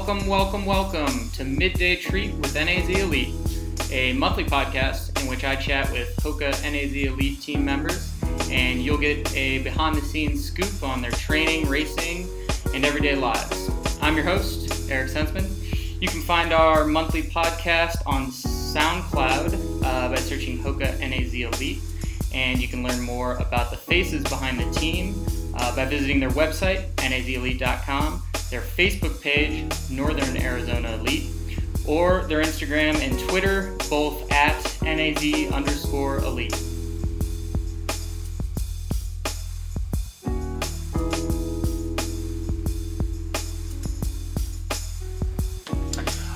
Welcome to Midday Treat with NAZ Elite, a monthly podcast in which I chat with HOKA NAZ Elite team members, and you'll get a behind-the-scenes scoop on their training, racing, and everyday lives. I'm your host, Eric Senseman. You can find our monthly podcast on SoundCloud by searching HOKA NAZ Elite, and you can learn more about the faces behind the team by visiting their website, nazelite.com, their Facebook page, Northern Arizona Elite, or their Instagram and Twitter, both at @NAZ_Elite.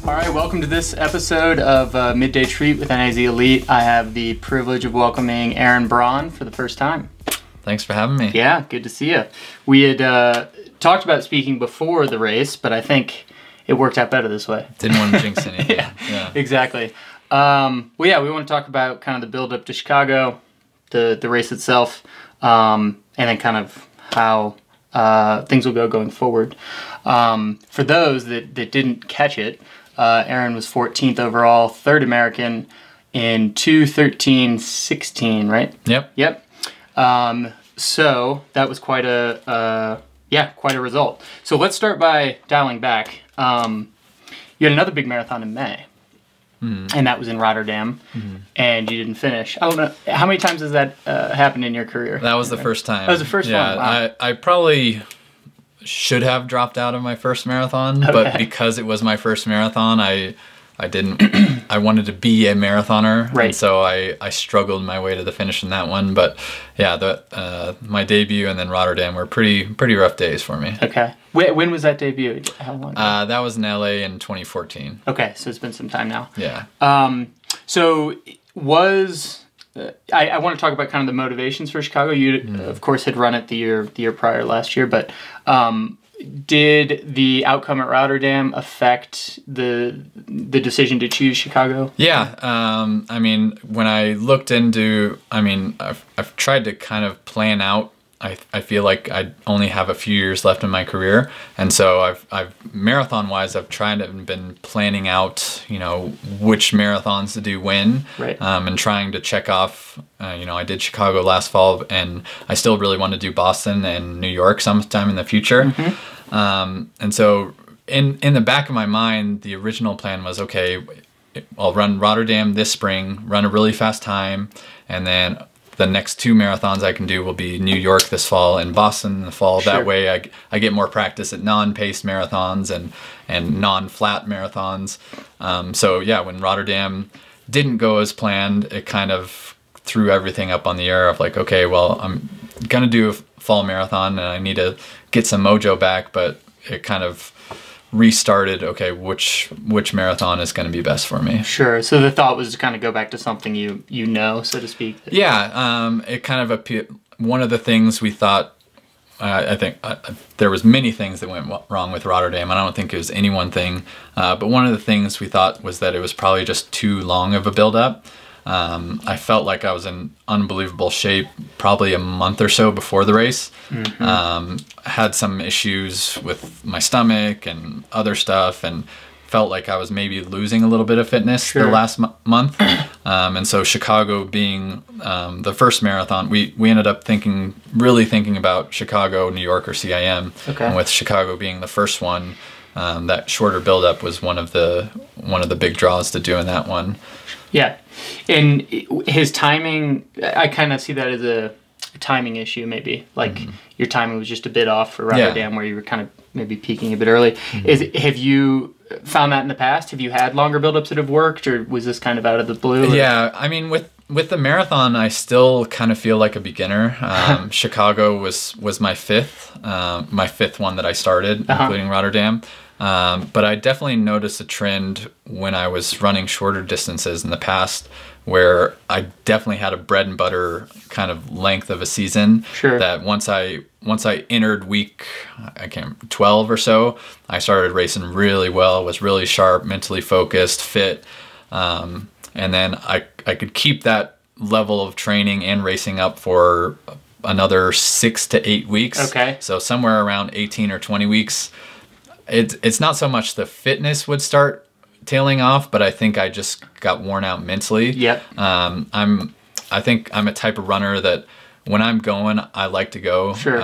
All right, welcome to this episode of Midday Treat with NAZ Elite. I have the privilege of welcoming Aaron Braun for the first time. Thanks for having me. Yeah, good to see you. We had talked about speaking before the race, but I think it worked out better this way. Didn't want to jinx anything. Yeah, exactly. We want to talk about kind of the build up to Chicago, the race itself, and then kind of how things will go going forward. For those that didn't catch it, Aaron was 14th overall, third American in 2:13.16, right? Yep. So that was quite a result. So let's start by dialing back. You had another big marathon in May, and that was in Rotterdam, and you didn't finish. I don't know, how many times has that happened in your career? That was the first time. That was the first one? Wow. I probably should have dropped out of my first marathon, but because it was my first marathon, I didn't. I wanted to be a marathoner, right? And so I struggled my way to the finish in that one. But yeah, my debut and then Rotterdam were pretty rough days for me. Okay, when was that debut? How long ago? That was in LA in 2014. Okay, so it's been some time now. Yeah. So was I want to talk about kind of the motivations for Chicago. You of course had run it the year prior last year, but did the outcome at Rotterdam affect the decision to choose Chicago? Yeah, I mean, when I looked into, I've tried to kind of plan out. I feel like I only have a few years left in my career, and so I've marathon-wise, I've tried and been planning out, which marathons to do when, right? And trying to check off. I did Chicago last fall, and I still really want to do Boston and New York sometime in the future. And so in the back of my mind, the original plan was, okay, I'll run Rotterdam this spring, run a really fast time, and then the next two marathons I can do will be New York this fall and Boston in the fall. Sure. That way I get more practice at non-paced marathons and non-flat marathons. So yeah, when Rotterdam didn't go as planned, it kind of threw everything up on the air of like, okay, well, I'm going to do a fall marathon and I need to get some mojo back, but it kind of restarted, okay, which marathon is going to be best for me. Sure. So the thought was to kind of go back to something you know, so to speak. Yeah. It kind of one of the things we thought, I think there was many things that went wrong with Rotterdam. I don't think it was any one thing, but one of the things we thought was that it was probably just too long of a build-up. I felt like I was in unbelievable shape probably a month or so before the race. Had some issues with my stomach and other stuff, and felt like I was maybe losing a little bit of fitness the last month. And so Chicago being the first marathon, we ended up really thinking about Chicago, New York, or CIM. Okay. And with Chicago being the first one, that shorter buildup was one of the big draws to doing that one. Yeah, and his timing, I kind of see that as a timing issue maybe. Like your timing was just a bit off for Rotterdam, where you were kind of maybe peaking a bit early. Have you found that in the past? Have you had longer buildups that have worked, or was this kind of out of the blue? Yeah, I mean, with the marathon, I still kind of feel like a beginner. Chicago was my fifth one that I started, including Rotterdam. But I definitely noticed a trend when I was running shorter distances in the past, where I definitely had a bread and butter kind of length of a season. Sure. That once I entered week 12 or so, I started racing really well, was really sharp, mentally focused, fit, and then I could keep that level of training and racing up for another 6 to 8 weeks. Okay. So somewhere around 18 or 20 weeks. it's not so much the fitness would start tailing off, but I think I just got worn out mentally. Yep. I think I'm a type of runner that when I'm going, I like to go. Sure.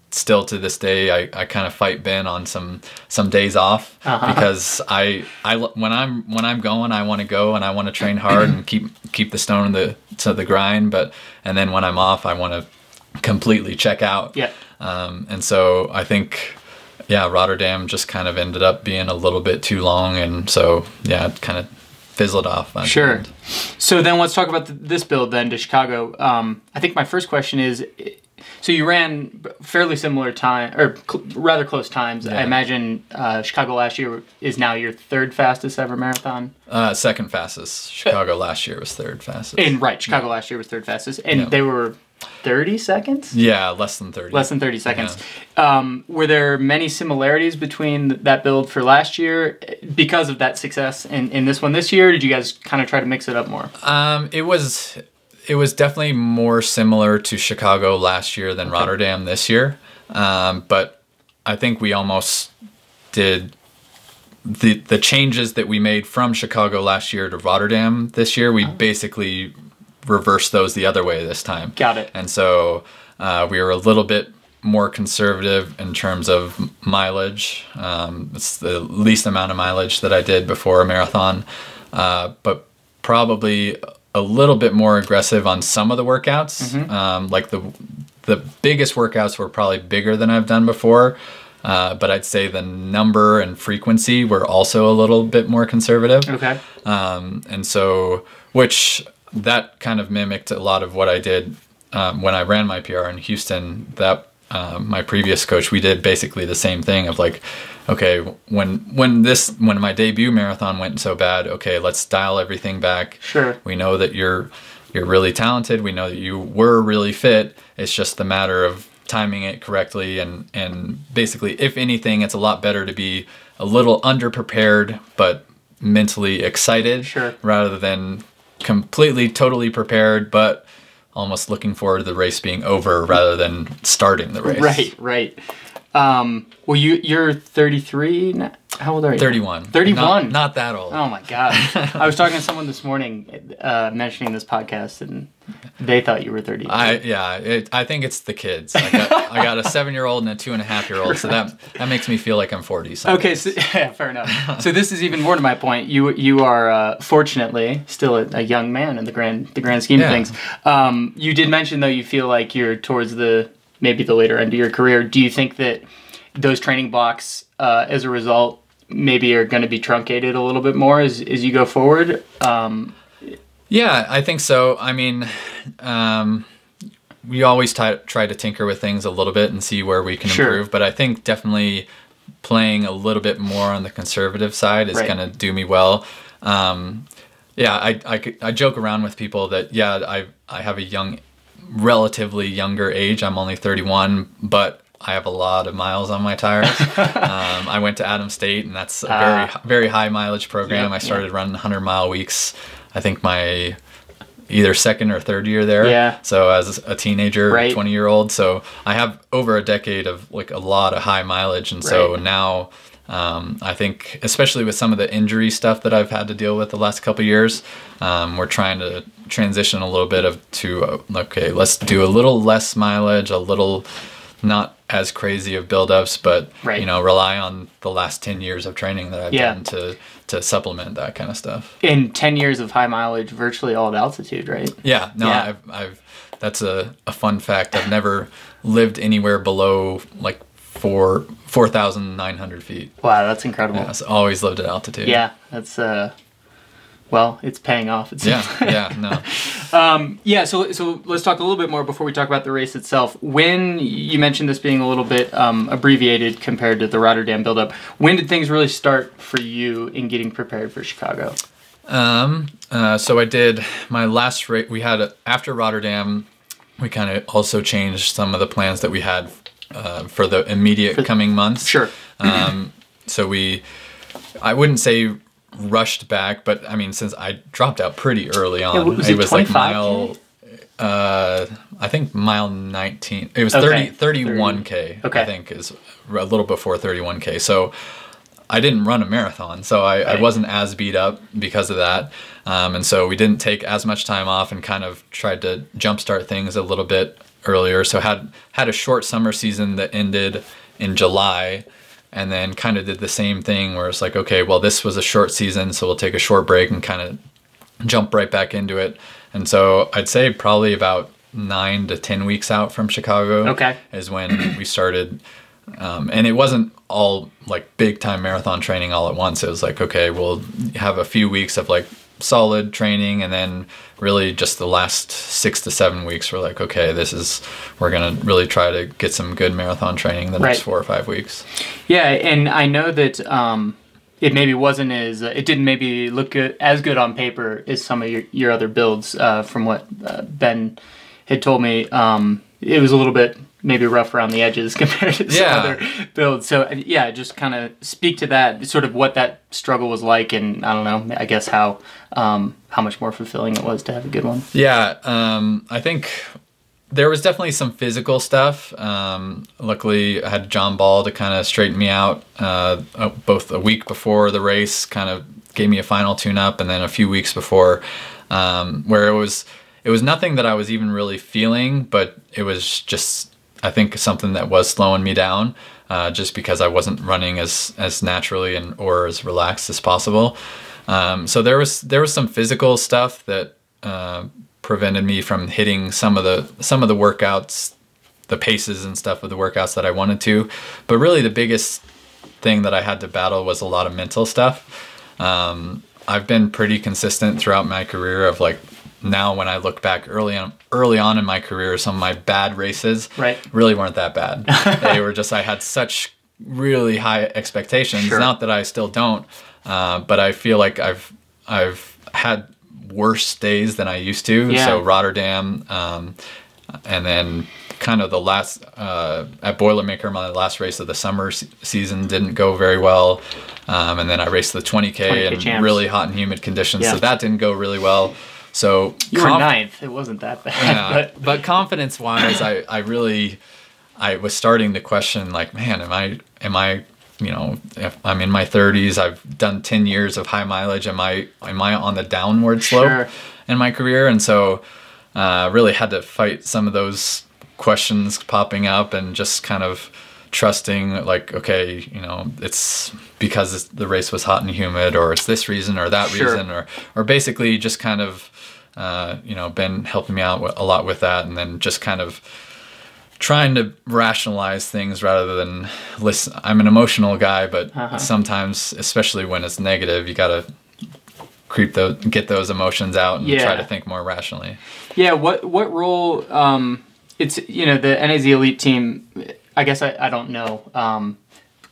Still to this day, I kind of fight Ben on some days off because when I'm going, I want to go and I want to train hard and keep the stone to the grind. And then when I'm off, I want to completely check out. Yeah. And so I think, Rotterdam just kind of ended up being a little bit too long, and so it kind of fizzled off. Sure. So then let's talk about this build then to Chicago. I think my first question is, so you ran fairly similar time, or rather close times. Yeah. I imagine Chicago last year is now your third fastest ever marathon? Second fastest. Chicago last year was third fastest. And Chicago last year was third fastest. And they were 30 seconds? Yeah, less than 30. Less than 30 seconds. Yeah. Were there many similarities between that build for last year because of that success in this one this year? Or did you guys kind of try to mix it up more? It was definitely more similar to Chicago last year than Rotterdam this year. But I think we almost did the changes that we made from Chicago last year to Rotterdam this year. We basically reversed those the other way this time. Got it. And so we were a little bit more conservative in terms of mileage. It's the least amount of mileage that I did before a marathon, but probably a little bit more aggressive on some of the workouts. Like the biggest workouts were probably bigger than I've done before, but I'd say the number and frequency were also a little bit more conservative. Okay. And so, which that kind of mimicked a lot of what I did when I ran my PR in Houston. That my previous coach, we did basically the same thing of like, okay, when my debut marathon went so bad, okay, let's dial everything back. Sure. We know that you're really talented. We know that you were really fit. It's just the matter of timing it correctly. And basically, if anything, it's a lot better to be a little underprepared, but mentally excited. Sure. Rather than completely, totally prepared, but almost looking forward to the race being over rather than starting the race. Right. Well, you're 33 now? How old are you? 31. 31? Not that old. Oh my God. I was talking to someone this morning mentioning this podcast, and they thought you were 30. I think it's the kids. I got a 7-year-old and a 2.5-year-old, so that makes me feel like I'm 40. Okay, so, yeah, fair enough. So this is even more to my point. You are fortunately still a young man in the grand scheme of things. You did mention though you feel like you're towards maybe the later end of your career. Do you think that those training blocks, as a result, maybe are going to be truncated a little bit more as you go forward? Yeah, I think so. I mean, we always try to tinker with things a little bit and see where we can improve. But I think definitely playing a little bit more on the conservative side is going to do me well. I joke around with people that, I have a relatively younger age. I'm only 31, but I have a lot of miles on my tires. I went to Adams State, and that's a very, very high mileage program. I started running 100-mile weeks, I think my either second or third year there. Yeah. So as a teenager, 20-year-old. So I have over a decade of like a lot of high mileage. And so now I think, especially with some of the injury stuff that I've had to deal with the last couple of years, we're trying to transition a little bit to let's do a little less mileage, a little not as crazy of buildups, but rely on the last 10 years of training that I've done to supplement that kind of stuff. In 10 years of high mileage, virtually all at altitude, right? Yeah, no, yeah. I've that's a fun fact. I've never lived anywhere below like 4,900 feet. Wow, that's incredible. Yeah, so always lived at altitude. Yeah, that's well, it's paying off. So let's talk a little bit more before we talk about the race itself. When you mentioned this being a little bit abbreviated compared to the Rotterdam buildup, when did things really start for you in getting prepared for Chicago? So I did my last race. We had after Rotterdam, we kind of also changed some of the plans that we had for the immediate coming months. Sure. So I wouldn't say rushed back, but I mean, since I dropped out pretty early on, it was like I think mile 19. It was Okay. 31K, Okay. I think, is a little before 31K. So I didn't run a marathon, so I wasn't as beat up because of that. And so we didn't take as much time off and kind of tried to jumpstart things a little bit earlier. So had a short summer season that ended in July, and then kind of did the same thing where it's like, okay, well, this was a short season, so we'll take a short break and kind of jump right back into it. And so I'd say probably about 9 to 10 weeks out from Chicago is when we started. And it wasn't all like big time marathon training all at once. It was like, okay, we'll have a few weeks of like solid training, and then really just the last 6 to 7 weeks we're like, okay, we're gonna really try to get some good marathon training the next 4 or 5 weeks. Yeah, and I know that it maybe wasn't it didn't maybe look as good on paper as some of your other builds. From what Ben had told me, it was a little bit maybe rough around the edges compared to some other builds. So yeah, just kind of speak to that, sort of what that struggle was like, and I don't know, I guess how much more fulfilling it was to have a good one. Yeah, I think there was definitely some physical stuff. Luckily, I had John Ball to kind of straighten me out, both a week before the race, kind of gave me a final tune-up, and then a few weeks before, where it was nothing that I was even really feeling, but it was just, I think, something that was slowing me down, just because I wasn't running as naturally or as relaxed as possible. So there was some physical stuff that prevented me from hitting some of the workouts, the paces and stuff of the workouts that I wanted to. But really the biggest thing that I had to battle was a lot of mental stuff. I've been pretty consistent throughout my career of like, now when I look back early on in my career, some of my bad races really weren't that bad. They were just, I had such really high expectations. Not that I still don't, but I feel like I've had worse days than I used to. So Rotterdam, and then kind of the last at Boilermaker, my last race of the summer season didn't go very well, and then I raced the 20K in champs. Really hot and humid conditions, so that didn't go really well. So you were ninth. It wasn't that bad. But confidence wise, I was starting to question, like, man, am I if I'm in my 30s, I've done 10 years of high mileage. Am I on the downward slope in my career? And so really had to fight some of those questions popping up, and just kind of trusting, like, okay, it's because the race was hot and humid, or it's this reason or that reason, or basically just kind of Ben helping me out a lot with that, and then just kind of trying to rationalize things rather than listen. I'm an emotional guy, but sometimes, especially when it's negative, you gotta get those emotions out and try to think more rationally. Yeah. What role? It's the NAZ Elite team. I guess I don't know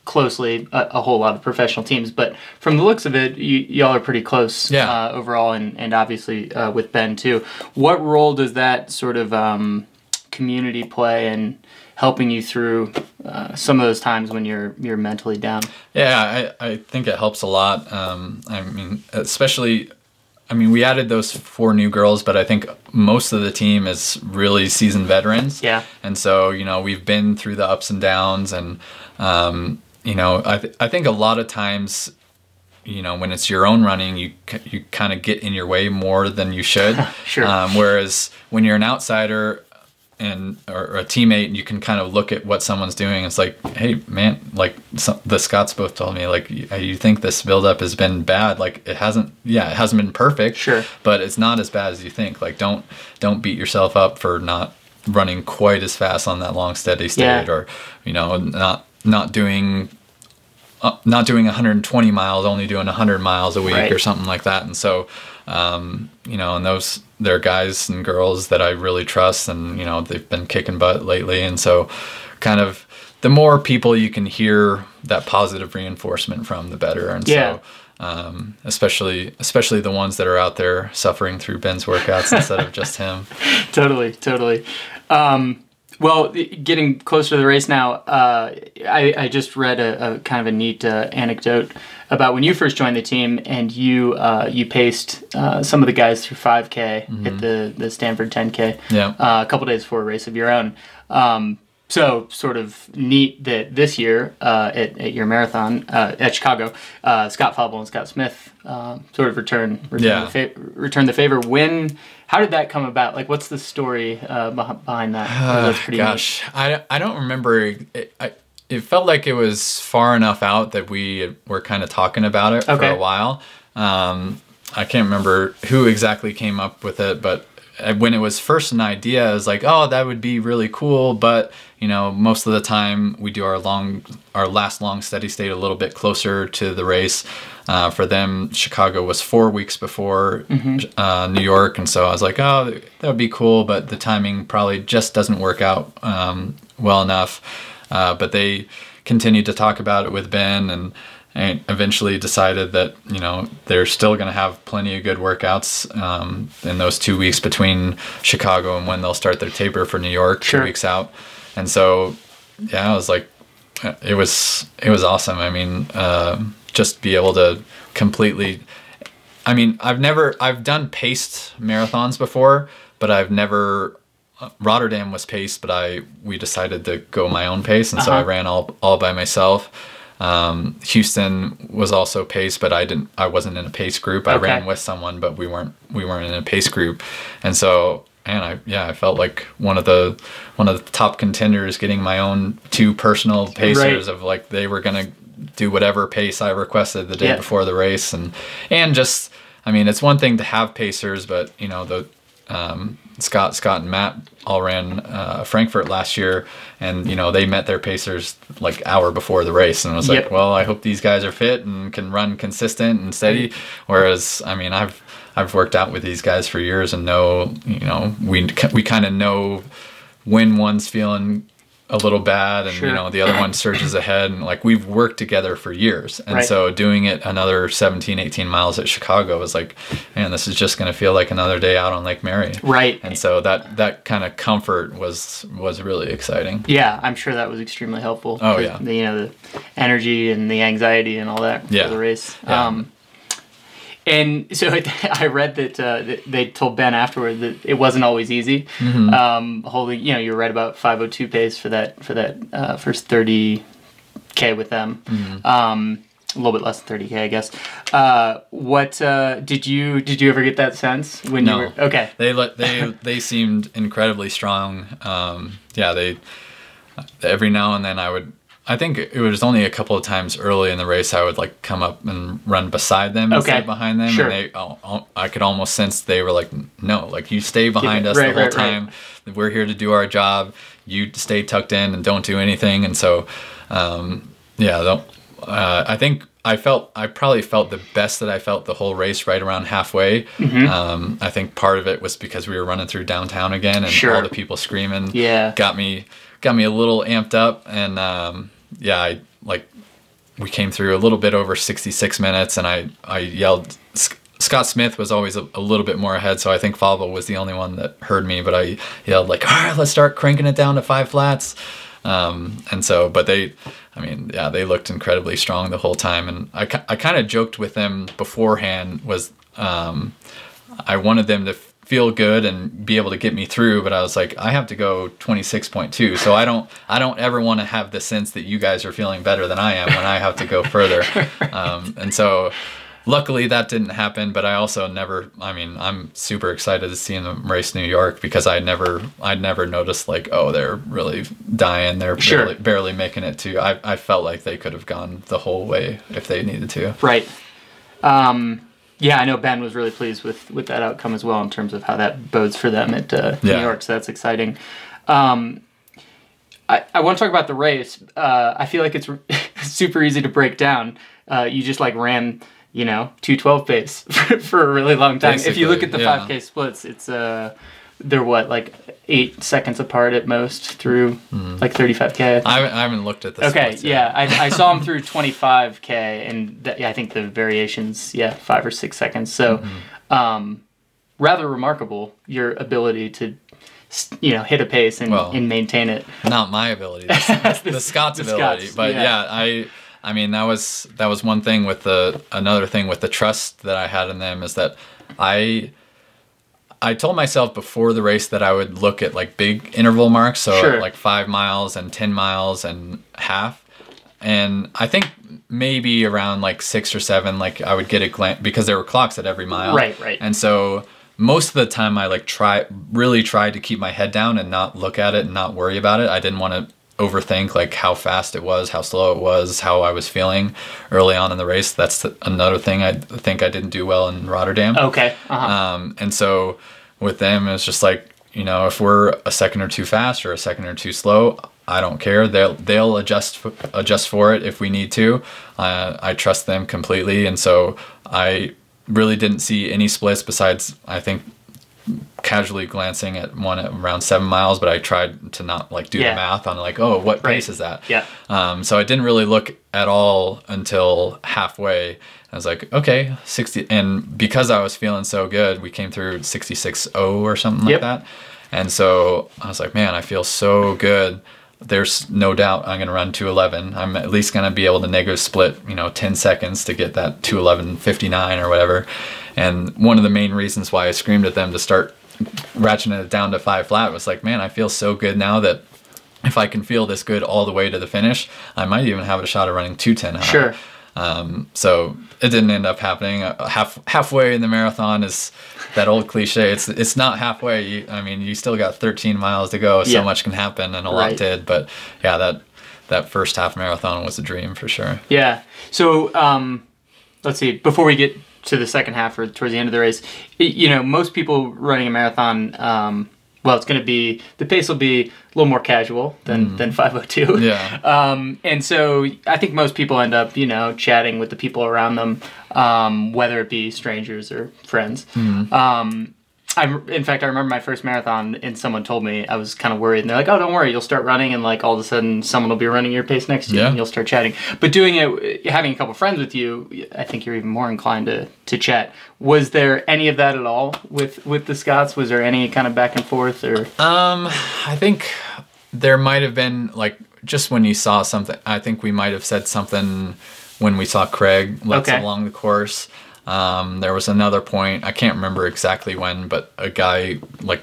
closely a whole lot of professional teams, but from the looks of it, y'all are pretty close overall, and obviously with Ben too. What role does that sort of community play in helping you through some of those times when you're mentally down? Yeah, I think it helps a lot. We added those 4 new girls, but I think most of the team is really seasoned veterans. Yeah. And so, we've been through the ups and downs, and, I think a lot of times, when it's your own running, you kind of get in your way more than you should. Whereas when you're an outsider or a teammate, you can kind of look at what someone's doing. It's like, hey man, like the Scots both told me, like, you think this buildup has been bad, like it hasn't been perfect, but it's not as bad as you think. Like don't beat yourself up for not running quite as fast on that long steady state, or not doing 120 miles, only doing 100 miles a week or something like that. And so and they're guys and girls that I really trust, and they've been kicking butt lately. And so kind of the more people you can hear that positive reinforcement from, the better. And so especially the ones that are out there suffering through Ben's workouts instead of just him. Totally. Well, getting closer to the race now, I just read a kind of a neat anecdote about when you first joined the team, and you paced some of the guys through 5K at the Stanford 10K. A couple days before a race of your own. So sort of neat that this year at your marathon at Chicago, Scott Fauble and Scott Smith sort of return the favor. How did that come about? Like, what's the story behind that? That's pretty neat. I don't remember. It felt like it was far enough out that we were kind of talking about it for a while. I can't remember who exactly came up with it, but when it was first an idea, I was like, oh, that would be really cool. But, you know, most of the time we do our last long steady state a little bit closer to the race. For them, Chicago was 4 weeks before New York. And so I was like, oh, that would be cool. But the timing probably just doesn't work out well enough. But they continued to talk about it with Ben, and eventually decided that, you know, they're still going to have plenty of good workouts in those 2 weeks between Chicago and when they'll start their taper for New York, 2 weeks out. And so, yeah, I was like, it was awesome. I mean, just be able to completely, I mean, I've done paced marathons before, but I've never, Rotterdam was paced, but we decided to go my own pace. And so I ran all by myself. Houston was also paced, but I wasn't in a pace group. I ran with someone, but we weren't in a pace group. And so, and I felt like one of the top contenders, getting my own 2 personal pacers of like, they were going to do whatever pace I requested the day before the race. And just, I mean, it's one thing to have pacers, but you know, Scott and Matt all ran Frankfurt last year, and you know, they met their pacers like hour before the race, and I was like, well, I hope these guys are fit and can run consistent and steady. Whereas, I mean, I've worked out with these guys for years and know, you know, we kind of know when one's feeling a little bad and you know, the other one surges ahead, and like, we've worked together for years. And so doing it another 18 miles at Chicago was like, man, this is just going to feel like another day out on Lake Mary. And so that kind of comfort was really exciting. Yeah, I'm sure that was extremely helpful. Oh yeah. You know, the energy and the anxiety and all that for the race. And so I read that they told Ben afterward that it wasn't always easy. Holding, you know, you're right about 5:02 pace for that first 30K with them. A little bit less than 30K, I guess. What did you ever get that sense when you were okay? They seemed incredibly strong. They every now and then I think it was only a couple of times early in the race I would like come up and run beside them instead of behind them. And I could almost sense they were like, no, like, you stay behind us the whole time. We're here to do our job. You stay tucked in and don't do anything. And so, I think I probably felt the best that I felt the whole race right around halfway. I think part of it was because we were running through downtown again, and all the people screaming got me a little amped up. And we came through a little bit over 66 minutes, and I yelled. Scott Smith was always a little bit more ahead, so I think Fauble was the only one that heard me, but I yelled like, all right, let's start cranking it down to 5 flats. And so, but they looked incredibly strong the whole time. And I kind of joked with them beforehand, I wanted them to feel good and be able to get me through, but I was like, I have to go 26.2, so I don't ever want to have the sense that you guys are feeling better than I am when I have to go further. And so luckily that didn't happen, but I also I'm super excited to see them race New York, because I'd never noticed like, oh, they're really dying, they're barely making it to. I felt like they could have gone the whole way if they needed to. Yeah, I know Ben was really pleased with that outcome as well, in terms of how that bodes for them at New York, so that's exciting. I want to talk about the race. I feel like it's super easy to break down. You just like ran, 2:12 pace for a really long time. Basically, if you look at the 5K splits, it's they're like 8 seconds apart at most through like 35K. I haven't looked at the splits yet. I saw them through 25K, and I think the variations 5 or 6 seconds. So rather remarkable, your ability to hit a pace and maintain it. Not my ability, the Scott's ability. But I mean, that was one thing with another thing with the trust that I had in them is that I told myself before the race that I would look at like big interval marks, so Sure. like 5 miles and 10 miles and half. And I think maybe around like 6 or 7, like I would get a glance because there were clocks at every mile. Right. And so most of the time I like really tried to keep my head down and not look at it and not worry about it. I didn't want to overthink like how fast it was, how slow it was, how I was feeling early on in the race. That's another thing I think I didn't do well in Rotterdam. Okay. And so with them, it's just like, you know, if we're a second or two fast or a second or two slow, I don't care. They'll adjust for it if we need to. I trust them completely, and so I really didn't see any splits besides I think casually glancing at one at around 7 miles, but I tried to not like do the math on like, oh, what pace is that? Yeah. So I didn't really look at all until halfway. I was like, okay, 60, and because I was feeling so good, we came through 66.0 or something like that. And so I was like, man, I feel so good. There's no doubt I'm going to run 2:11. I'm at least going to be able to negative split, 10 seconds to get that 2:11.59 or whatever. And one of the main reasons why I screamed at them to start ratcheting it down to 5 flat was like, man, I feel so good now that if I can feel this good all the way to the finish, I might even have a shot of running 2:10 high. Sure. So it didn't end up happening. Halfway in the marathon is that old cliche. It's not halfway. You still got 13 miles to go. So much can happen, and a lot did. But yeah, that first half marathon was a dream for sure. Yeah. So let's see. Before we get to the second half or towards the end of the race, most people running a marathon. Well, it's going to be, the pace will be a little more casual than 5:02. Yeah. And so I think most people end up, chatting with the people around them, whether it be strangers or friends. In fact, I remember my first marathon and someone told me, I was kind of worried, and they're like, oh, don't worry, you'll start running and like all of a sudden someone will be running your pace next to you and you'll start chatting. But doing it, having a couple friends with you, I think you're even more inclined to chat. Was there any of that at all with the Scots? Was there any kind of back and forth or? I think there might have been like, just when you saw something, I think we might have said something when we saw Craig along the course. There was another point, I can't remember exactly when, but a guy like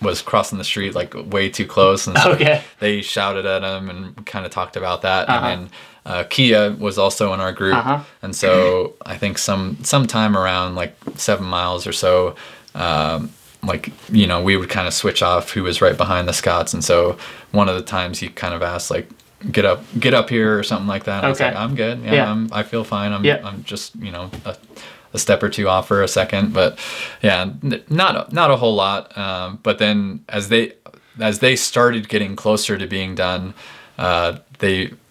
was crossing the street like way too close, and so they shouted at him and kind of talked about that. And then Kia was also in our group, and so I think sometime around like 7 miles or so, we would kind of switch off who was right behind the Scots, and so one of the times he kind of asked like, get up here or something like that. And I was like, I'm good. I feel fine. I'm just, a step or two off for a second, but yeah, not a whole lot. But then as they started getting closer to being done, I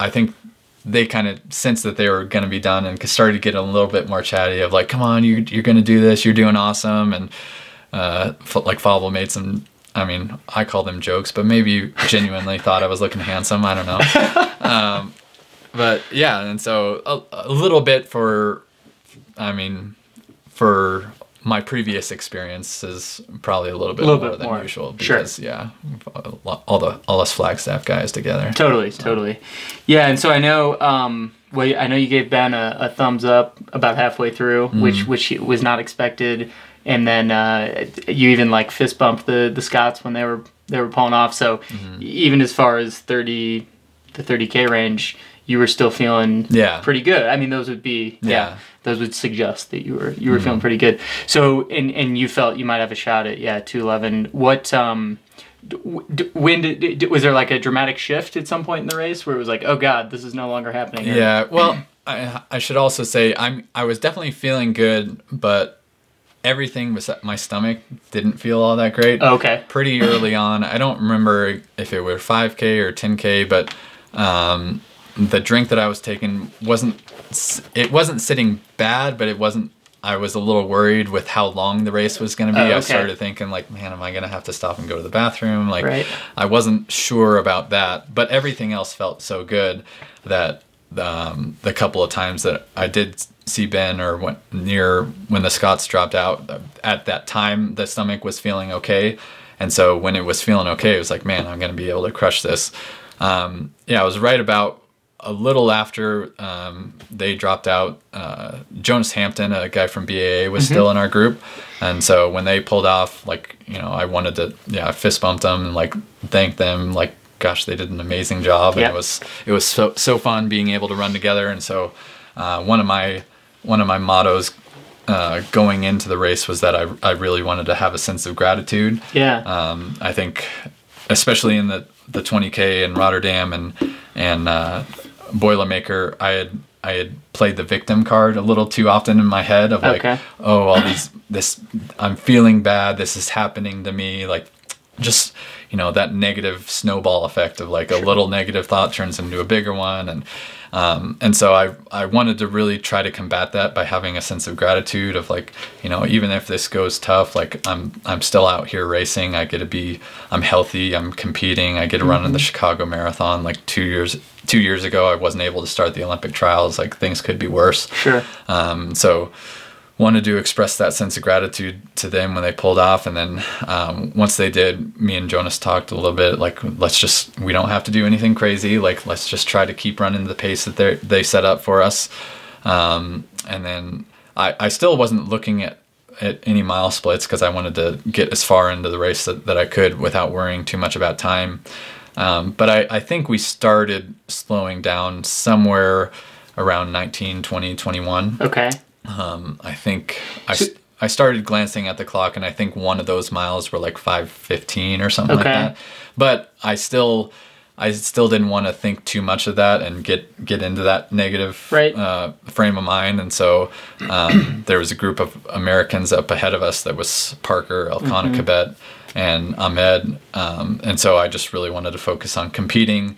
think they kind of sensed that they were going to be done and started getting a little bit more chatty of like, come on, you're going to do this. You're doing awesome. And like Fable made some, I call them jokes, but maybe you genuinely thought I was looking handsome. I don't know. But yeah, and so a little bit for my previous experience is probably a little bit more than usual because all us Flagstaff guys together. Totally. Yeah, and so I know I know you gave Ben a thumbs up about halfway through, which was not expected. And then you even like fist bumped the Scots when they were pulling off. So even as far as the 30K range, you were still feeling pretty good. I mean, those would be those would suggest that you were feeling pretty good. So and you felt you might have a shot at 2:11. What when was there like a dramatic shift at some point in the race where it was like, oh God, this is no longer happening? Yeah. Well, I should also say I was definitely feeling good, but everything was my stomach didn't feel all that great. Okay. Pretty early on. I don't remember if it were 5K or 10K, but the drink that I was taking wasn't sitting bad, but I was a little worried with how long the race was going to be. I started thinking like, man, am I going to have to stop and go to the bathroom? Like, I wasn't sure about that, but everything else felt so good that the couple of times that I did see Ben or went near when the Scots dropped out, at that time the stomach was feeling okay, and so when it was feeling okay, it was like, man, I'm going to be able to crush this. I was right about a little after they dropped out, Jonas Hampton, a guy from BAA, was still in our group. And so when they pulled off, like, you know, I wanted to, I fist bumped them and like thank them, like, gosh, they did an amazing job. And it was so fun being able to run together. And so one of my mottos going into the race was that I really wanted to have a sense of gratitude. I think especially in the 20K in Rotterdam and Boilermaker, I had played the victim card a little too often in my head of like, oh, all this, I'm feeling bad, this is happening to me, like just, you know, that negative snowball effect of like a little negative thought turns into a bigger one. And so I wanted to really try to combat that by having a sense of gratitude of like, you know, even if this goes tough, like I'm still out here racing. I'm healthy, I'm competing, I get to run in the Chicago Marathon. Like 2 years ago, I wasn't able to start the Olympic trials. Like things could be worse. So wanted to express that sense of gratitude to them when they pulled off. And then once they did, me and Jonas talked a little bit, like, we don't have to do anything crazy. Like, let's just try to keep running the pace that they set up for us. And then I still wasn't looking at any mile splits because I wanted to get as far into the race that I could without worrying too much about time. But I think we started slowing down somewhere around 19, 20, 21. I think I started glancing at the clock, and I think one of those miles were like 5:15 or something like that. But I still didn't want to think too much of that and get into that negative frame of mind. And so there was a group of Americans up ahead of us that was Parker, Elkanah Kibet, and Ahmed. And so I just really wanted to focus on competing,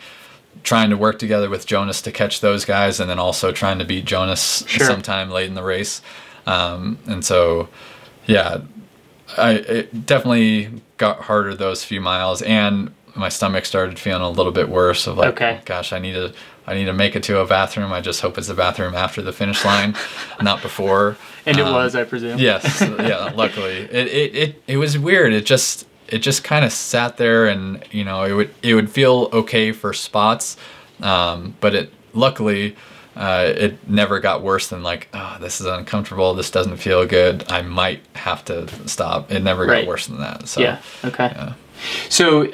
trying to work together with Jonas to catch those guys, and then also trying to beat Jonas sometime late in the race. And so, it definitely got harder those few miles, and my stomach started feeling a little bit worse of like, gosh, I need to make it to a bathroom. I just hope it's a bathroom after the finish line, not before. And it was, I presume. Yes. Yeah. Luckily it was weird. It just kind of sat there, and you know, it would feel okay for spots, but luckily it never got worse than like, oh, this is uncomfortable, this doesn't feel good, I might have to stop. It never got worse than that. So so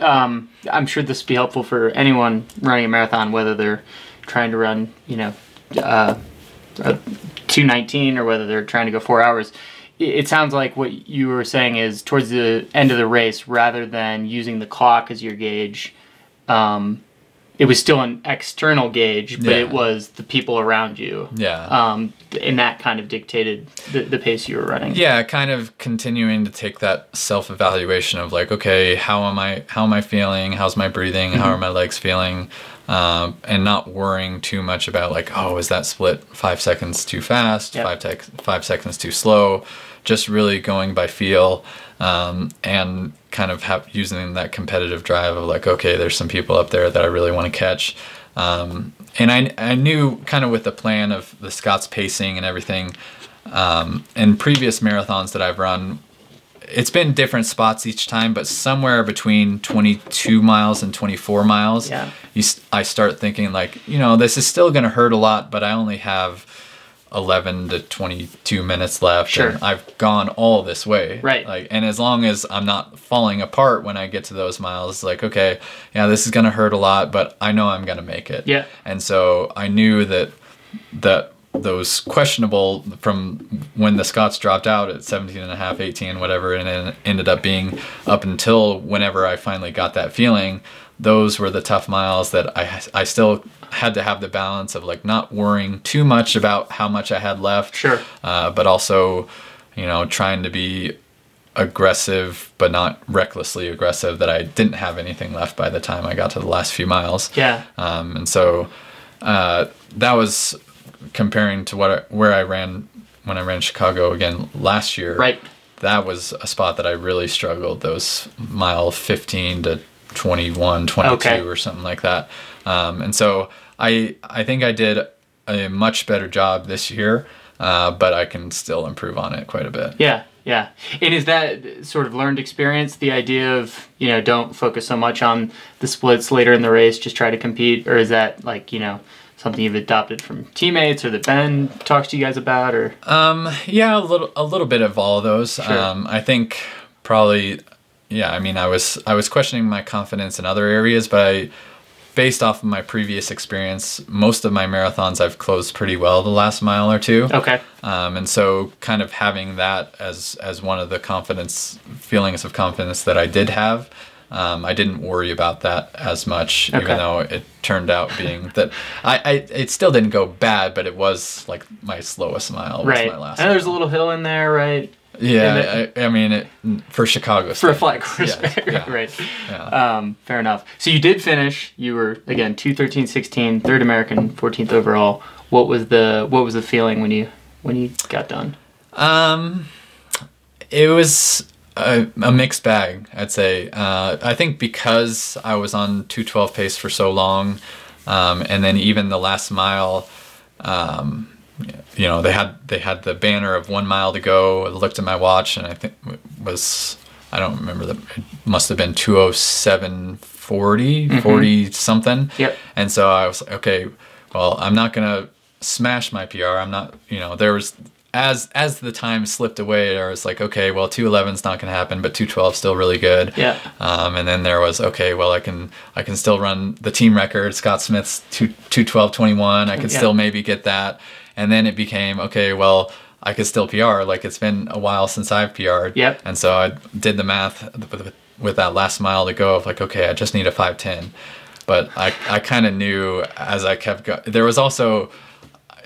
I'm sure this would be helpful for anyone running a marathon, whether they're trying to run, you know, 2:19 or whether they're trying to go 4 hours. It sounds like what you were saying is towards the end of the race, rather than using the clock as your gauge, it was still an external gauge, but it was the people around you. And that kind of dictated the pace you were running. Yeah, kind of continuing to take that self-evaluation of like, okay, how am I feeling? How's my breathing? How are my legs feeling? And not worrying too much about like, oh, is that split 5 seconds too fast? 5 seconds too slow? Just really going by feel, and kind of using that competitive drive of like, okay, there's some people up there that I really want to catch. And I knew kind of with the plan of the Scott's pacing and everything, in previous marathons that I've run, it's been different spots each time, but somewhere between 22 miles and 24 miles, I start thinking like, you know, this is still going to hurt a lot, but I only have 11 to 22 minutes left, and I've gone all this way. Like, and as long as I'm not falling apart when I get to those miles, like, okay, yeah, this is going to hurt a lot, but I know I'm going to make it. And so I knew that those questionable from when the Scots dropped out at 17 and a half, 18, whatever, and it ended up being up until whenever I finally got that feeling, those were the tough miles that I still had to have the balance of like not worrying too much about how much I had left, but also, you know, trying to be aggressive but not recklessly aggressive, that I didn't have anything left by the time I got to the last few miles. And so that was comparing to where I ran when I ran Chicago again last year. That was a spot that I really struggled, those mile 15 to 21, 22 or something like that. And so I think I did a much better job this year, but I can still improve on it quite a bit. And is that sort of learned experience, the idea of, you know, don't focus so much on the splits later in the race, just try to compete? Or is that like, you know, something you've adopted from teammates or that Ben talks to you guys about, or? Yeah, a little bit of all of those. Sure. I think probably, yeah, I mean, I was questioning my confidence in other areas, but based off of my previous experience, most of my marathons I've closed pretty well the last mile or two. Okay. And so kind of having that as one of the feelings of confidence that I did have, I didn't worry about that as much, even though it turned out being that it still didn't go bad, but it was like my slowest mile. Right. Was my last I know there's a mile. little hill in there, right? Yeah, I mean, for Chicago. For a flat course, yeah. right. Yeah. Fair enough. So you did finish. You were, again, 2:13:16, third American, 14th overall. What was the feeling when you got done? It was a mixed bag, I'd say. I think because I was on 2:12 pace for so long, and then even the last mile, you know, they had the banner of 1 mile to go. I looked at my watch, and I think it was, I don't remember, it must have been 2:07:40, 40 something. Yep. And so I was like, okay, well, I'm not gonna smash my PR. I'm not, you know, there was, as the time slipped away, I was like, okay, well, 2:11's not gonna happen, but 2:12's still really good. Yeah. And then there was, okay, well, I can still run the team record, Scott Smith's 2:12:21. I could still maybe get that. And then it became, okay, well, I could still PR. Like, it's been a while since I've PR'd. Yep. And so I did the math with that last mile to go of like, okay, I just need a 5:10. But I kind of knew as I kept going. There was also,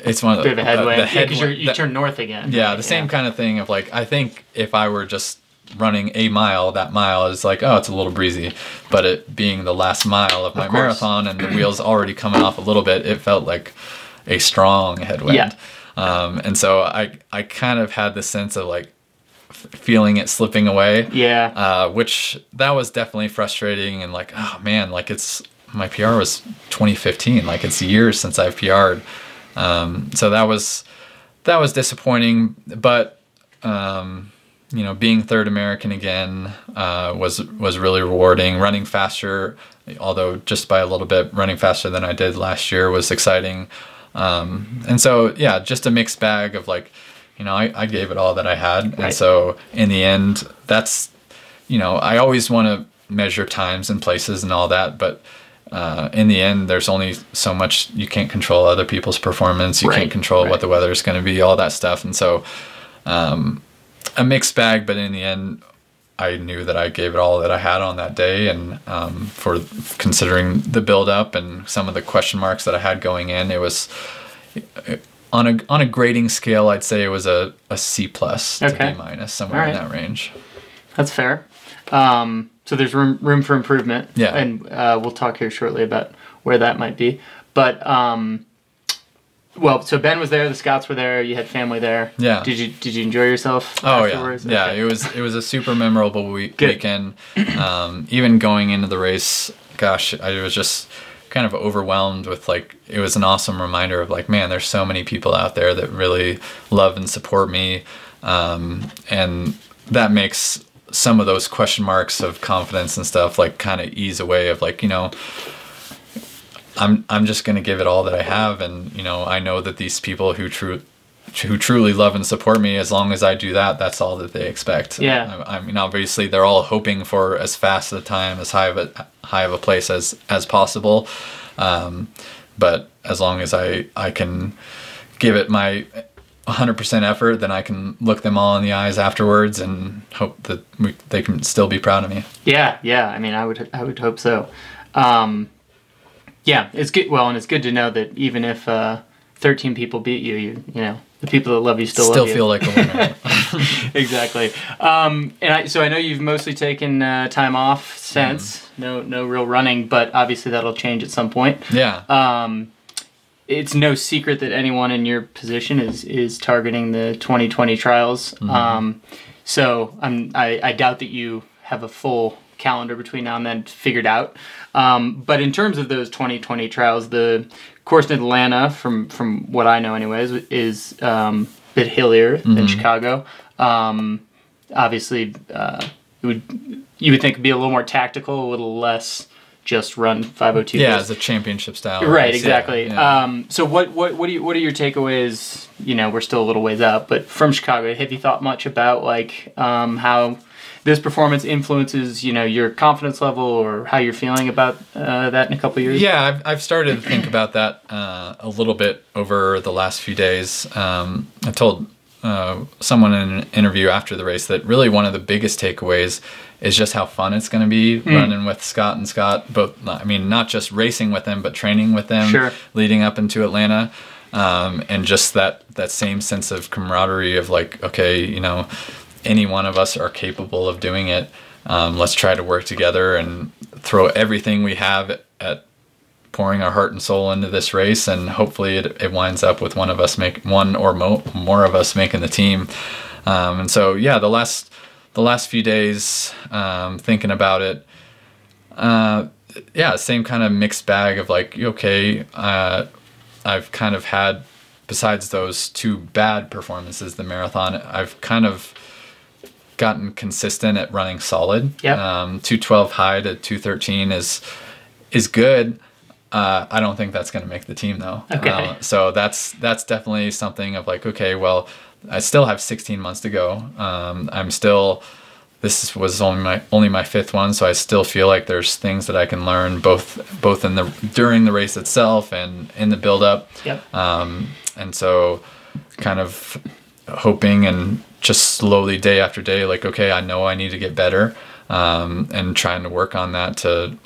it's one of bit of a headwind. because you turn north again. Yeah, right? the same kind of thing of like, I think if I were just running a mile, that mile is like, oh, it's a little breezy. But it being the last mile of my marathon and the wheels already coming off a little bit, it felt like a strong headwind. Yeah. And so I kind of had this sense of like feeling it slipping away. Yeah. Which that was definitely frustrating, and like, oh man, like my PR was 2015, like it's years since I've PR'd. So that was disappointing, but you know, being third American again was really rewarding. Running faster, although just by a little bit, running faster than I did last year was exciting. And so, yeah, just a mixed bag of like, you know, I gave it all that I had. Right. And so in the end, that's, you know, I always want to measure times and places and all that, but in the end, there's only so much. You can't control other people's performance. You can't control what the weather is going to be, all that stuff. And so a mixed bag, but in the end, I knew that I gave it all that I had on that day, and for considering the build up and some of the question marks that I had going in, it was on a grading scale, I'd say it was a C plus to B minus, somewhere in that range. That's fair. So there's room for improvement. Yeah, and we'll talk here shortly about where that might be. But well, so Ben was there, the Scouts were there, you had family there. Yeah. Did you enjoy yourself afterwards? Yeah. Okay. It was a super memorable weekend. Even going into the race, gosh, I was just kind of overwhelmed with like, it was an awesome reminder of like, man, there's so many people out there that really love and support me. And that makes some of those question marks of confidence and stuff like kind of ease away of like, you know, I'm just going to give it all that I have, and you know, I know that these people who truly love and support me, as long as I do that, that's all that they expect. Yeah. I mean, obviously, they're all hoping for as fast a time, as high of a place as possible. But as long as I can give it my 100% effort, then I can look them all in the eyes afterwards and hope that they can still be proud of me. Yeah. I mean, I would hope so. Yeah, it's good. Well, and it's good to know that even if 13 people beat you, you know, the people that love you still love you. Still feel like a winner. Exactly. So I know you've mostly taken time off since. No real running, but obviously that'll change at some point. Yeah. It's no secret that anyone in your position is targeting the 2020 trials. So I doubt that you have a full calendar between now and then figured out. But in terms of those 2020 trials, the course in Atlanta, from what I know anyways, is a bit hillier than Chicago. Obviously, you would think it'd be a little more tactical, a little less just run 5:02. Yeah, it's a championship style. Right, race. exactly. Yeah. So what are your takeaways? We're still a little ways out, but from Chicago, have you thought much about like how this performance influences your confidence level, or how you're feeling about that in a couple of years? Yeah, I've started to think about that a little bit over the last few days. I told someone in an interview after the race that really one of the biggest takeaways is just how fun it's going to be running with Scott and Scott. Both, I mean, not just racing with them, but training with them leading up into Atlanta. And just that same sense of camaraderie of like, okay, any one of us are capable of doing it. Let's try to work together and throw everything we have at pouring our heart and soul into this race, and hopefully it winds up with one or more of us making the team. And so yeah, the last few days thinking about it, same kind of mixed bag of like, okay, I've kind of had, besides those two bad performances, the marathon, I've kind of gotten consistent at running solid. Yep. 212 high to 213 is good. I don't think that's going to make the team though. Okay. So that's definitely something of like, okay, well, I still have 16 months to go. This was only my fifth one, so I still feel like there's things that I can learn both during the race itself and in the build up. Yep. And so kind of hoping and just slowly day after day, like, okay, I know I need to get better, and trying to work on that to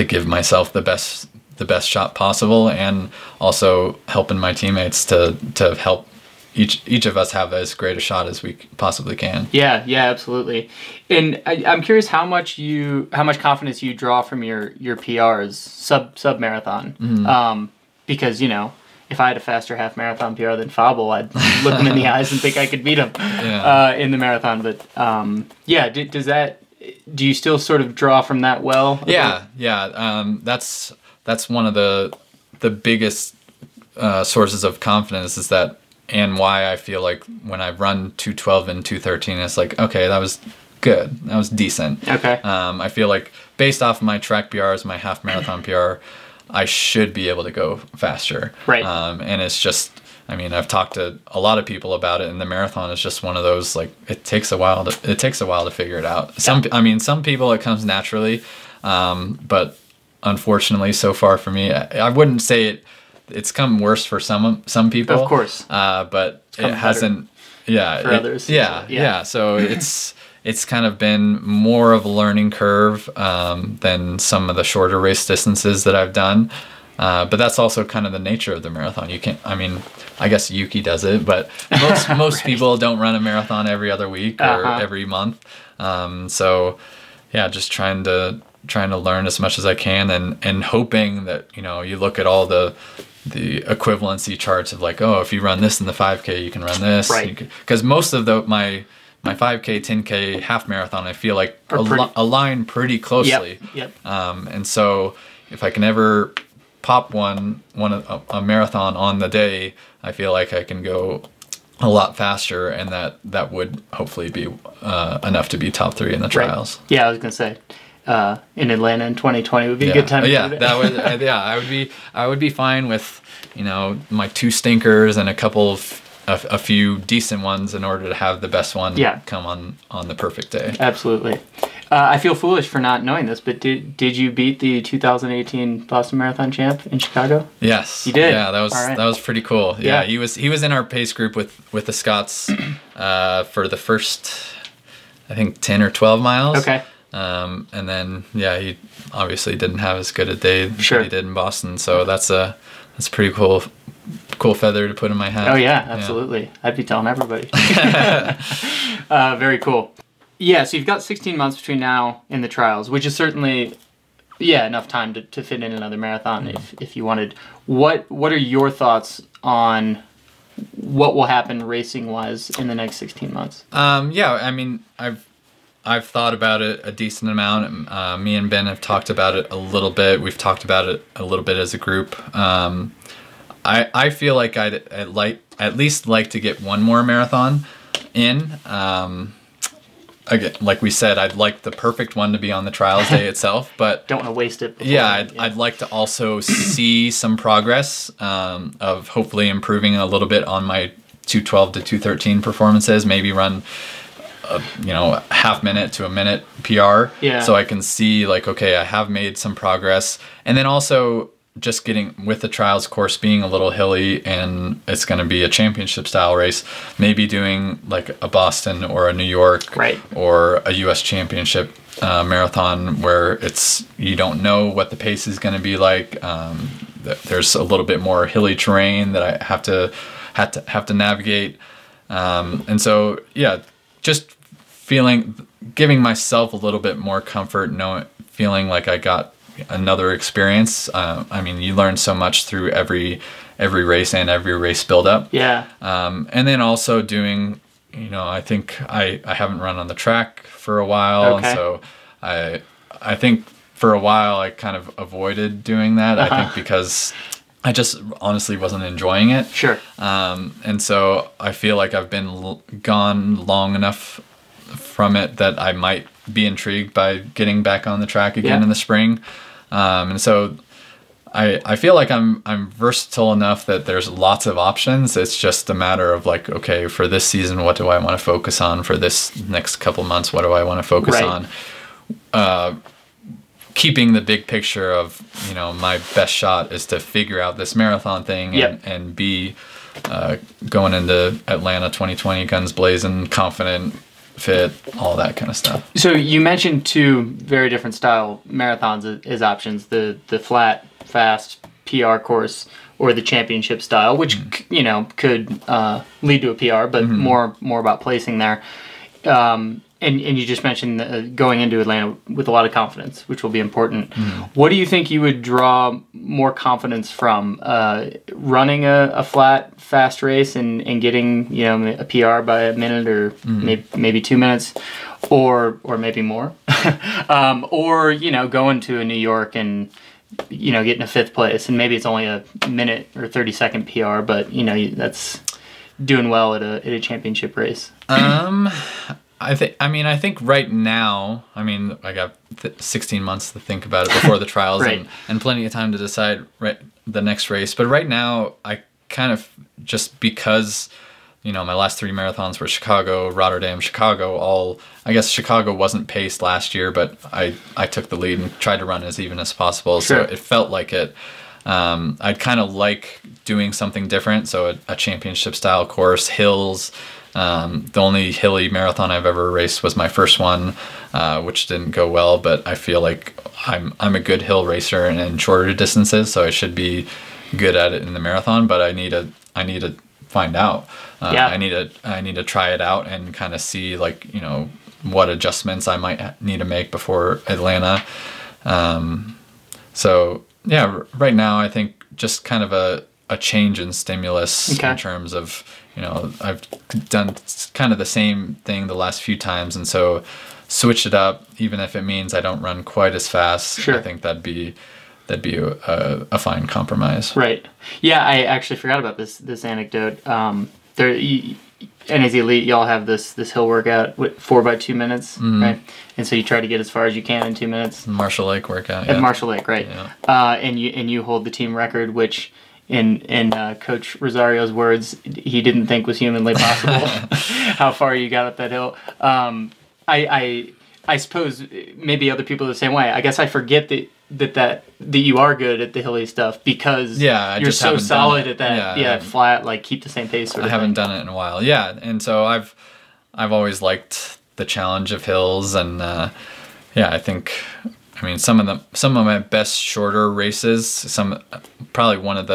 give myself the best shot possible, and also helping my teammates to help each of us have as great a shot as we possibly can. Yeah, absolutely. And I'm curious how much confidence you draw from your PRs sub marathon. Mm-hmm. Because if I had a faster half marathon PR than Fable, I'd look him in the eyes and think I could beat him in the marathon. But do you still sort of draw from that well? Yeah. That's one of the biggest sources of confidence is that, and why I feel like when I run 212 and 213, it's like, okay, that was good. That was decent. Okay. I feel like based off of my track PRs, my half marathon PR, I should be able to go faster. Right. And it's just, I mean, I've talked to a lot of people about it, and the marathon is just one of those, like, it takes a while to figure it out. Some people it comes naturally, but unfortunately, so far for me, I wouldn't say it's come worse for some people. Of course. But it hasn't. Yeah. For others. Yeah. So it's kind of been more of a learning curve than some of the shorter race distances that I've done. But that's also kind of the nature of the marathon. You can't, I mean, I guess Yuki does it, but most people don't run a marathon every other week or every month. So yeah, just trying to learn as much as I can, and hoping that, you look at all the equivalency charts of like, oh, if you run this in the 5K, you can run this. Right. Because most of my 5K, 10K, half marathon, I feel like align pretty closely. Yep. And so if I can ever pop a marathon on the day, I feel like I can go a lot faster, and that would hopefully be enough to be top 3 in the trials. Right. Yeah, I was gonna say. In Atlanta in 2020 would be a good time to do that. I would be fine with, my 2 stinkers and a few decent ones in order to have the best one come on the perfect day. Absolutely. I feel foolish for not knowing this, but did you beat the 2018 Boston Marathon champ in Chicago? Yes. You did? Yeah, that was pretty cool. Yeah, he was in our pace group with the Scots for the first, I think, 10 or 12 miles. Okay. And then he obviously didn't have as good a day that Sure. he did in Boston, so that's a pretty cool feather to put in my hat. Oh yeah, absolutely. Yeah. I'd be telling everybody. Very cool. Yeah, so you've got 16 months between now and the trials, which is certainly enough time to fit in another marathon if you wanted. What are your thoughts on what will happen racing wise in the next 16 months? I mean, I've thought about it a decent amount. Me and Ben have talked about it a little bit. We've talked about it a little bit as a group. I feel like I'd at least like to get one more marathon in. again, like we said, I'd like the perfect one to be on the trials day itself, but don't want to waste it. Yeah, I'd like to also see some progress of hopefully improving a little bit on my 2:12 to 2:13 performances. Maybe run, half minute to a minute PR. Yeah. So I can see like, okay, I have made some progress, and then also just getting with the trials course being a little hilly and it's going to be a championship style race, maybe doing like a Boston or a New York or a US championship marathon where you don't know what the pace is going to be like. There's a little bit more hilly terrain that I have to navigate. And so, yeah, just giving myself a little bit more comfort, feeling like I got another experience. I mean, you learn so much through every race and every race buildup. Yeah. And then also doing, I think I haven't run on the track for a while. Okay. And so I think for a while I kind of avoided doing that. I think because I just honestly wasn't enjoying it. Sure. And so I feel like I've been gone long enough from it that I might be intrigued by getting back on the track again in the spring. And so I feel like I'm versatile enough that there's lots of options. It's just a matter of like, okay, for this season, what do I want to focus on? For this next couple months, what do I want to focus on? Keeping the big picture of, my best shot is to figure out this marathon thing and be going into Atlanta 2020 guns blazing, confident, fit, all that kind of stuff. So you mentioned two very different style marathons as options, the flat, fast PR course or the championship style, which, could lead to a PR, but more about placing there. And you just mentioned going into Atlanta with a lot of confidence, which will be important. What do you think you would draw more confidence from? Running a flat, fast race and getting a PR by a minute or maybe 2 minutes, or maybe more, or going to a New York and getting a 5th place, and maybe it's only a minute or 30-second PR, but that's doing well at a championship race. I think right now, I got 16 months to think about it before the trials and plenty of time to decide the next race. But right now, I kind of just because, my last 3 marathons were Chicago, Rotterdam, Chicago, I guess Chicago wasn't paced last year, but I took the lead and tried to run as even as possible. Sure. So it felt like it. I'd kind of like doing something different. So a championship style course, hills. The only hilly marathon I've ever raced was my first one, which didn't go well, but I feel like I'm a good hill racer and in shorter distances, so I should be good at it in the marathon, but I need to find out. I need to try it out and kind of see what adjustments I might need to make before Atlanta. So yeah, right now I think just kind of a change in stimulus in terms of, I've done kind of the same thing the last few times, and so switch it up, even if it means I don't run quite as fast. Sure. I think that'd be a fine compromise. Right. Yeah, I actually forgot about this anecdote. NAZ Elite, y'all have this hill workout with 4x2 minutes, right? And so you try to get as far as you can in 2 minutes. Marshall Lake workout. At Marshall Lake, right? Yeah. And you hold the team record, which in Coach Rosario's words, he didn't think was humanly possible. How far you got up that hill. I suppose maybe other people are the same way. I guess I forget that you are good at the hilly stuff because you're so solid at that flat, like keep the same pace sort of I haven't done it in a while. Yeah, and so I've always liked the challenge of hills, and I think some of my best shorter races, probably one of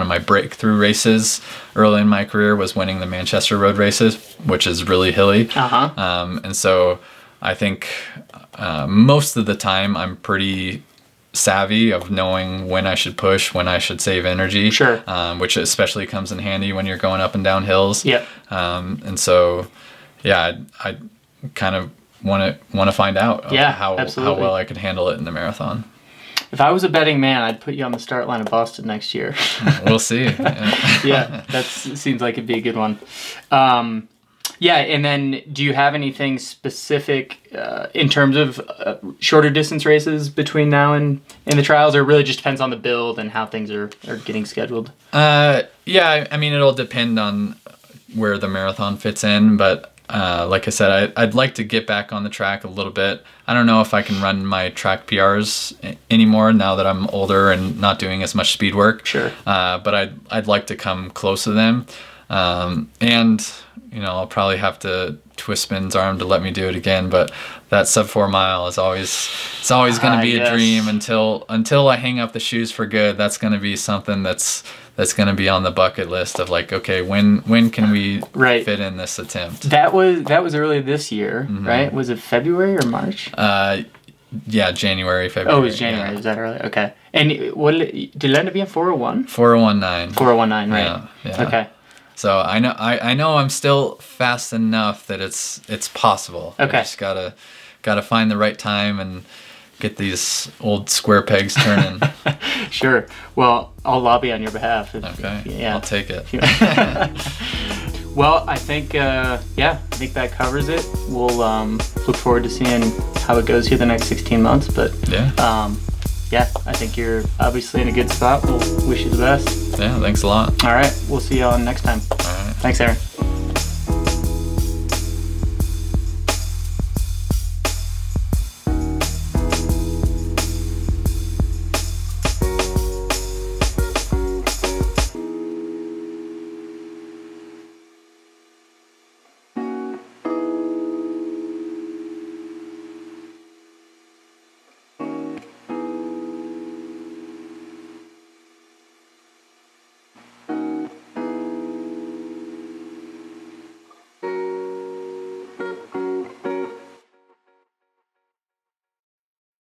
my breakthrough races early in my career was winning the Manchester Road races, which is really hilly. And so I think most of the time I'm pretty savvy of knowing when I should push, when I should save energy. Sure. Which especially comes in handy when you're going up and down hills. Yeah. And so, I kind of want to find out how well I could handle it in the marathon. If I was a betting man, I'd put you on the start line of Boston next year. We'll see. Yeah, that seems like it'd be a good one. Yeah, and then do you have anything specific in terms of shorter distance races between now and the trials, or it really just depends on the build and how things are getting scheduled? Yeah, I mean, it'll depend on where the marathon fits in, but like I said, I'd like to get back on the track a little bit. I don't know if I can run my track PRs anymore now that I'm older and not doing as much speed work. Sure. But I'd like to come close to them. And, you know, I'll probably have to twist Spin's arm to let me do it again. But that sub 4 mile is always going to be a dream until I hang up the shoes for good. That's going to be something that's going to be on the bucket list of like, okay, when can we fit in this attempt? That was early this year, right? Was it February or March? Yeah, January, February. Oh, it was January. Yeah. Was that early? Okay. And what did it end up being 401? 4019. 4019, right? Yeah. Okay. So I know I'm still fast enough that it's possible. Okay. I just gotta find the right time and get these old square pegs turning. Sure. Well, I'll lobby on your behalf. Okay. I'll take it. Well, I think that covers it. We'll look forward to seeing how it goes here the next 16 months. But I think you're obviously in a good spot. We'll wish you the best. Yeah, thanks a lot. All right. We'll see you all next time. All right. Thanks, Aaron.